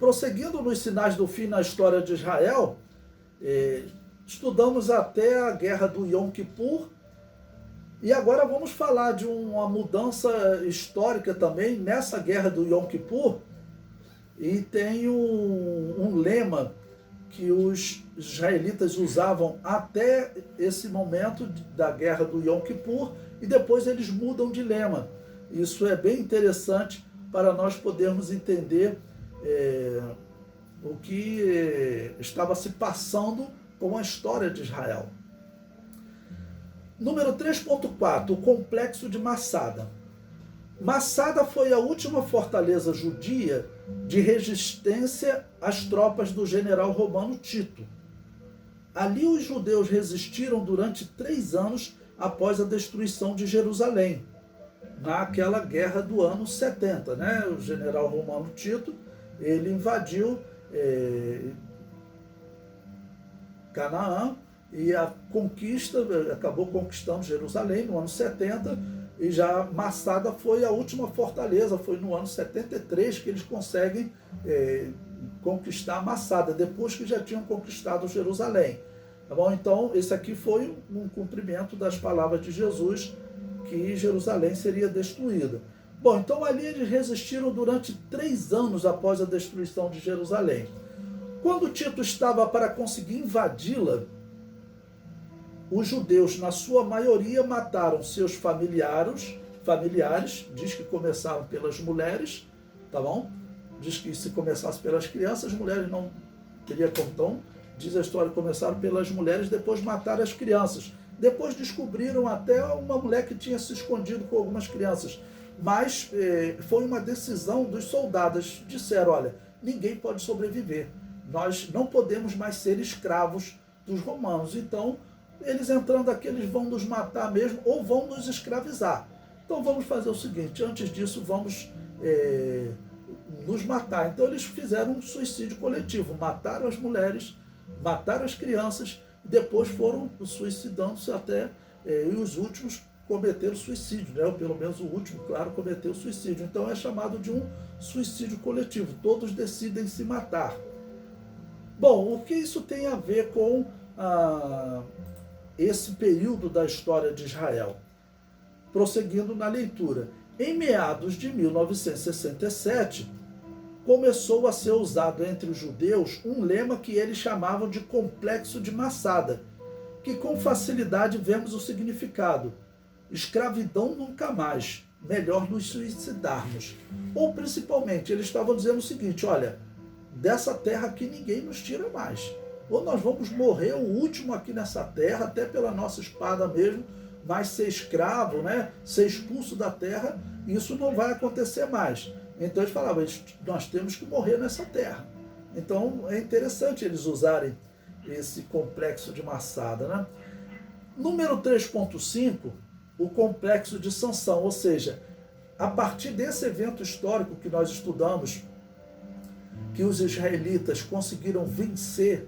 Prosseguindo nos sinais do fim na história de Israel, estudamos até a guerra do Yom Kippur, e agora vamos falar de uma mudança histórica também nessa guerra do Yom Kippur, e tem um lema que os israelitas usavam até esse momento da guerra do Yom Kippur, e depois eles mudam de lema. Isso é bem interessante para nós podermos entender o que estava se passando com a história de Israel. Número 3.4, o complexo de Massada. Massada foi a última fortaleza judia de resistência às tropas do general romano Tito. Ali os judeus resistiram durante 3 anos após a destruição de Jerusalém, naquela guerra do ano 70, né? O general romano Tito, ele invadiu Canaã e acabou conquistando Jerusalém no ano 70, e já Massada foi a última fortaleza, foi no ano 73 que eles conseguem conquistar Massada, depois que já tinham conquistado Jerusalém. Tá bom? Então, esse aqui foi um cumprimento das palavras de Jesus, que Jerusalém seria destruída. Bom, então ali eles resistiram durante 3 anos após a destruição de Jerusalém. Quando Tito estava para conseguir invadi-la, os judeus, na sua maioria, mataram seus familiares, diz que começaram pelas mulheres, tá bom? Diz que se começasse pelas crianças, as mulheres não teria como. Então, diz a história, começaram pelas mulheres, depois mataram as crianças. Depois descobriram até uma mulher que tinha se escondido com algumas crianças. Mas foi uma decisão dos soldados. Disseram, olha, ninguém pode sobreviver. Nós não podemos mais ser escravos dos romanos. Então, eles entrando aqui, eles vão nos matar mesmo ou vão nos escravizar. Então, vamos fazer o seguinte, antes disso, vamos nos matar. Então, eles fizeram um suicídio coletivo. Mataram as mulheres, mataram as crianças, depois foram suicidando-se até, e os últimos cometeram suicídio, né? Ou pelo menos o último, claro, cometeu suicídio. Então é chamado de um suicídio coletivo, todos decidem se matar. Bom, o que isso tem a ver com esse período da história de Israel? Prosseguindo na leitura, em meados de 1967, começou a ser usado entre os judeus um lema que eles chamavam de complexo de Massada, que com facilidade vemos o significado: escravidão nunca mais, melhor nos suicidarmos. Ou principalmente, eles estavam dizendo o seguinte, olha, dessa terra aqui ninguém nos tira mais. Ou nós vamos morrer o último aqui nessa terra, até pela nossa espada mesmo, mas ser escravo, né, ser expulso da terra, isso não vai acontecer mais. Então eles falavam, nós temos que morrer nessa terra. Então é interessante eles usarem esse complexo de Massada, né? Número 3.5, o complexo de Sansão, ou seja, a partir desse evento histórico que nós estudamos, que os israelitas conseguiram vencer,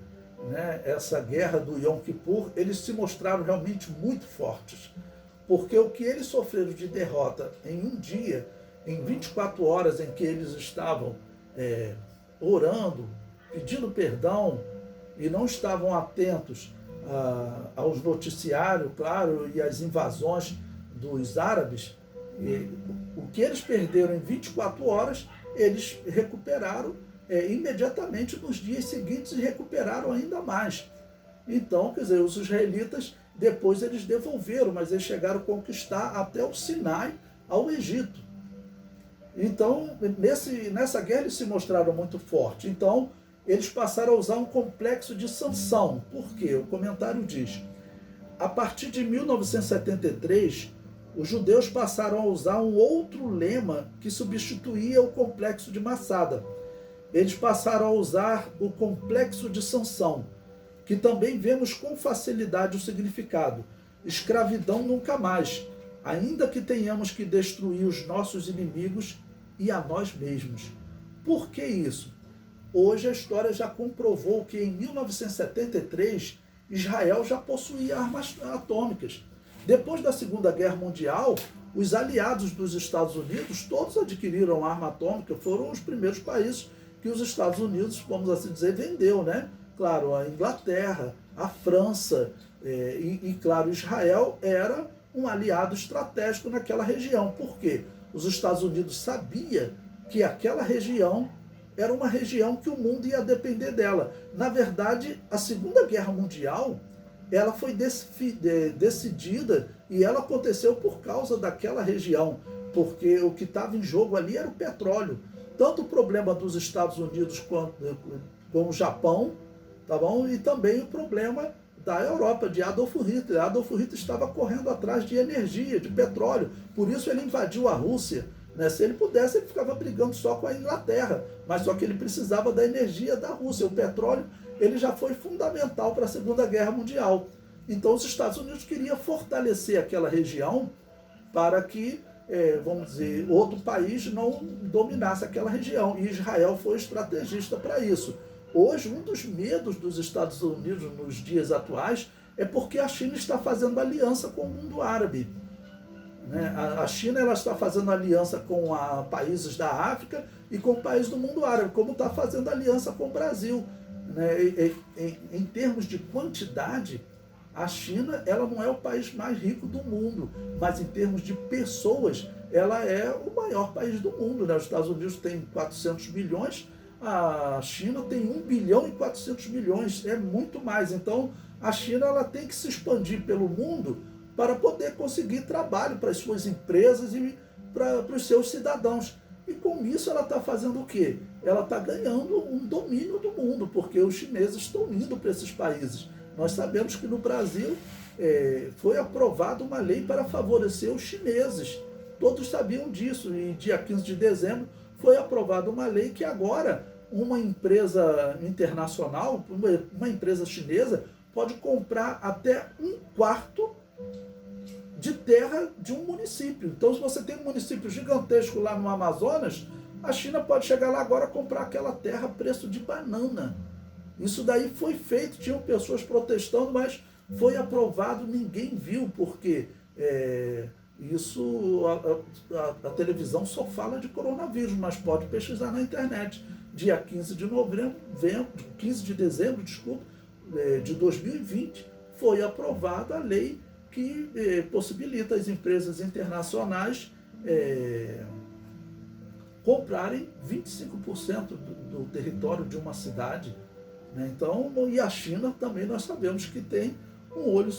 né, essa guerra do Yom Kippur, eles se mostraram realmente muito fortes, porque o que eles sofreram de derrota em um dia, em 24 horas em que eles estavam orando, pedindo perdão, e não estavam atentos aos noticiários, claro, e às invasões dos árabes, o que eles perderam em 24 horas, eles recuperaram imediatamente nos dias seguintes e recuperaram ainda mais. Então, quer dizer, os israelitas, depois eles devolveram, mas eles chegaram a conquistar até o Sinai, ao Egito. Então, nessa guerra eles se mostraram muito fortes. Então, eles passaram a usar um complexo de Sansão. Por quê? O comentário diz, a partir de 1973, os judeus passaram a usar um outro lema que substituía o complexo de Massada. Eles passaram a usar o complexo de Sansão, que também vemos com facilidade o significado: escravidão nunca mais, ainda que tenhamos que destruir os nossos inimigos e a nós mesmos. Por que isso? Hoje a história já comprovou que em 1973 Israel já possuía armas atômicas. Depois da Segunda Guerra Mundial, os aliados dos Estados Unidos todos adquiriram arma atômica, foram os primeiros países que os Estados Unidos, vamos assim dizer, vendeu, né? Claro, a Inglaterra, a França e, claro, Israel era um aliado estratégico naquela região. Por quê? Os Estados Unidos sabia que aquela região era uma região que o mundo ia depender dela. Na verdade, a Segunda Guerra Mundial, ela foi decidida e ela aconteceu por causa daquela região, porque o que estava em jogo ali era o petróleo. Tanto o problema dos Estados Unidos com o Japão, tá bom? E também o problema da Europa, de Adolf Hitler. Adolf Hitler estava correndo atrás de energia, de petróleo, por isso ele invadiu a Rússia. Né? Se ele pudesse, ele ficava brigando só com a Inglaterra, mas só que ele precisava da energia da Rússia. O petróleo ele já foi fundamental para a Segunda Guerra Mundial. Então os Estados Unidos queriam fortalecer aquela região para que, vamos dizer, outro país não dominasse aquela região. E Israel foi estrategista para isso. Hoje, um dos medos dos Estados Unidos nos dias atuais é porque a China está fazendo aliança com o mundo árabe. Né? A China ela está fazendo aliança com países da África e com países do mundo árabe, como está fazendo aliança com o Brasil. Né? Em termos de quantidade, a China ela não é o país mais rico do mundo, mas em termos de pessoas, ela é o maior país do mundo. Né? Os Estados Unidos têm 400 milhões, a China tem 1 bilhão e 400 milhões, é muito mais. Então, a China ela tem que se expandir pelo mundo para poder conseguir trabalho para as suas empresas e para os seus cidadãos. E com isso ela está fazendo o quê? Ela está ganhando um domínio do mundo, porque os chineses estão indo para esses países. Nós sabemos que no Brasil foi aprovada uma lei para favorecer os chineses. Todos sabiam disso, e dia 15 de dezembro foi aprovada uma lei que agora uma empresa internacional, uma empresa chinesa, pode comprar até 1/4 de terra de um município. Então, se você tem um município gigantesco lá no Amazonas, a China pode chegar lá agora e comprar aquela terra a preço de banana. Isso daí foi feito, tinham pessoas protestando, mas foi aprovado, ninguém viu, porque a televisão só fala de coronavírus, mas pode pesquisar na internet. Dia 15 de dezembro, de 2020, foi aprovada a lei que possibilita as empresas internacionais comprarem 25% do território de uma cidade. Né? Então, e a China também nós sabemos que tem um olho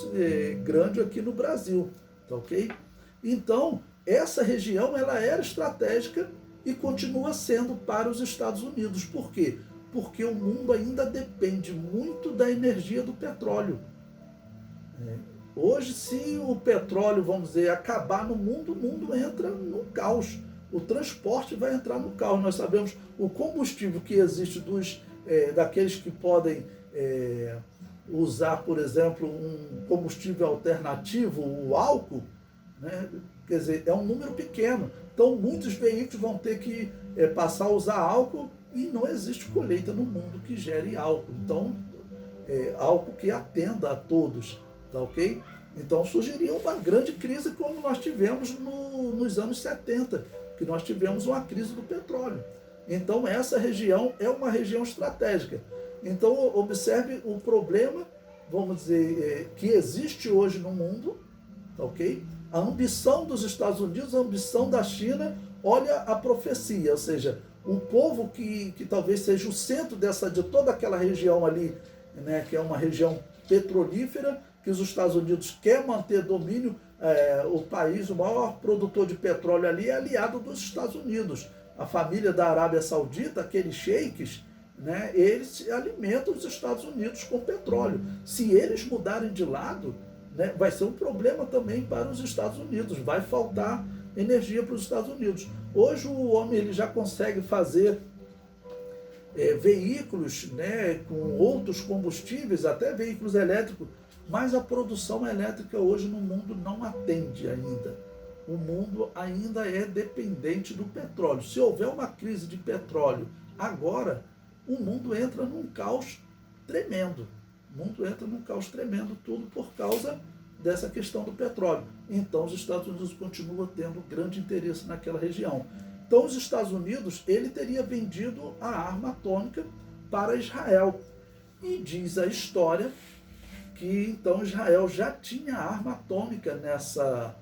grande aqui no Brasil, tá ok? Então, essa região ela era estratégica e continua sendo para os Estados Unidos. Por quê? Porque o mundo ainda depende muito da energia do petróleo. Hoje, se o petróleo, vamos dizer, acabar no mundo, o mundo entra no caos. O transporte vai entrar no caos. Nós sabemos o combustível que existe daqueles que podem usar, por exemplo, um combustível alternativo, o álcool, né? Quer dizer, é um número pequeno. Então, muitos veículos vão ter que passar a usar álcool e não existe colheita no mundo que gere álcool. Então, álcool que atenda a todos, tá ok? Então, surgiria uma grande crise como nós tivemos nos anos 70, que nós tivemos uma crise do petróleo. Então, essa região é uma região estratégica. Então, observe o problema, vamos dizer, que existe hoje no mundo, tá ok? A ambição dos Estados Unidos, a ambição da China, olha a profecia, ou seja, o povo que talvez seja o centro de toda aquela região ali, né, que é uma região petrolífera, que os Estados Unidos quer manter domínio, o país, o maior produtor de petróleo ali é aliado dos Estados Unidos. A família da Arábia Saudita, aqueles sheiks, né, eles alimentam os Estados Unidos com petróleo. Se eles mudarem de lado, né, vai ser um problema também para os Estados Unidos, vai faltar energia para os Estados Unidos. Hoje o homem ele já consegue fazer veículos, né, com outros combustíveis, até veículos elétricos, mas a produção elétrica hoje no mundo não atende ainda. O mundo ainda é dependente do petróleo. Se houver uma crise de petróleo agora, o mundo entra num caos tremendo. O mundo entra num caos tremendo, tudo por causa dessa questão do petróleo. Então, os Estados Unidos continuam tendo grande interesse naquela região. Então os Estados Unidos, ele teria vendido a arma atômica para Israel. E diz a história que então Israel já tinha arma atômica nessa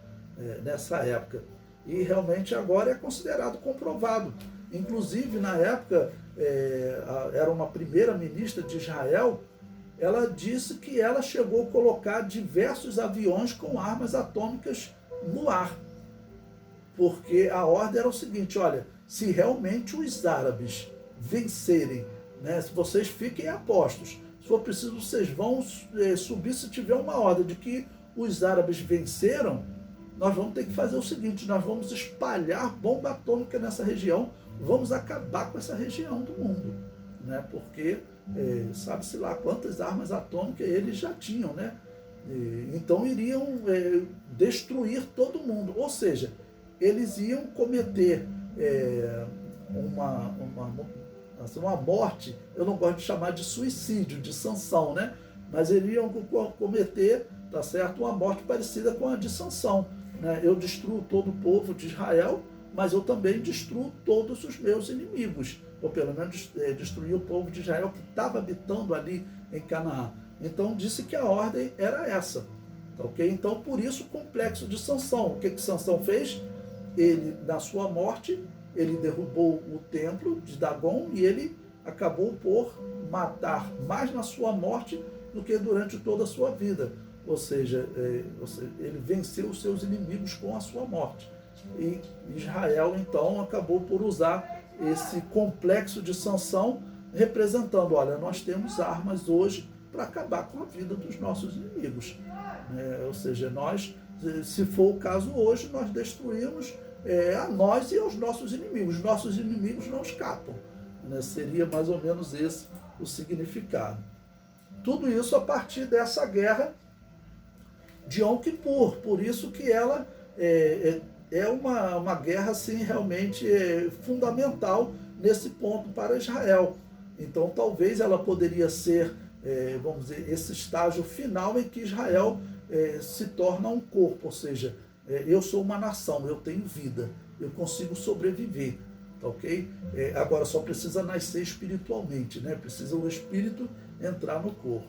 época. E realmente agora é considerado comprovado. Inclusive, na época, era uma primeira-ministra de Israel, ela disse que ela chegou a colocar diversos aviões com armas atômicas no ar. Porque a ordem era o seguinte, olha, se realmente os árabes vencerem, né, se vocês fiquem apostos, se for preciso vocês vão subir se tiver uma ordem de que os árabes venceram, nós vamos ter que fazer o seguinte, nós vamos espalhar bomba atômica nessa região, vamos acabar com essa região do mundo, né? Porque sabe-se lá quantas armas atômicas eles já tinham, né? Então iriam destruir todo mundo, ou seja, eles iam cometer uma morte, eu não gosto de chamar de suicídio, de Sansão, né? Mas eles iam cometer, tá certo, uma morte parecida com a de Sansão, né? Eu destruo todo o povo de Israel, mas eu também destruo todos os meus inimigos, ou pelo menos destruí o povo de Israel que estava habitando ali em Canaã. Então disse que a ordem era essa, tá ok? Então por isso o complexo de Sansão. O que Sansão fez? Ele, na sua morte, ele derrubou o templo de Dagon e ele acabou por matar mais na sua morte do que durante toda a sua vida. Ou seja, ele venceu os seus inimigos com a sua morte. E Israel, então, acabou por usar esse complexo de Sansão, representando, olha, nós temos armas hoje para acabar com a vida dos nossos inimigos. Ou seja, nós, se for o caso hoje, nós destruímos a nós e aos nossos inimigos. Nossos inimigos não escapam. Seria mais ou menos esse o significado. Tudo isso a partir dessa guerra de Yom Kippur. Por isso que ela é uma guerra assim, realmente fundamental nesse ponto para Israel. Então talvez ela poderia ser, vamos dizer, esse estágio final em que Israel se torna um corpo, ou seja, eu sou uma nação, eu tenho vida, eu consigo sobreviver, tá ok? Agora só precisa nascer espiritualmente, né? Precisa o espírito entrar no corpo.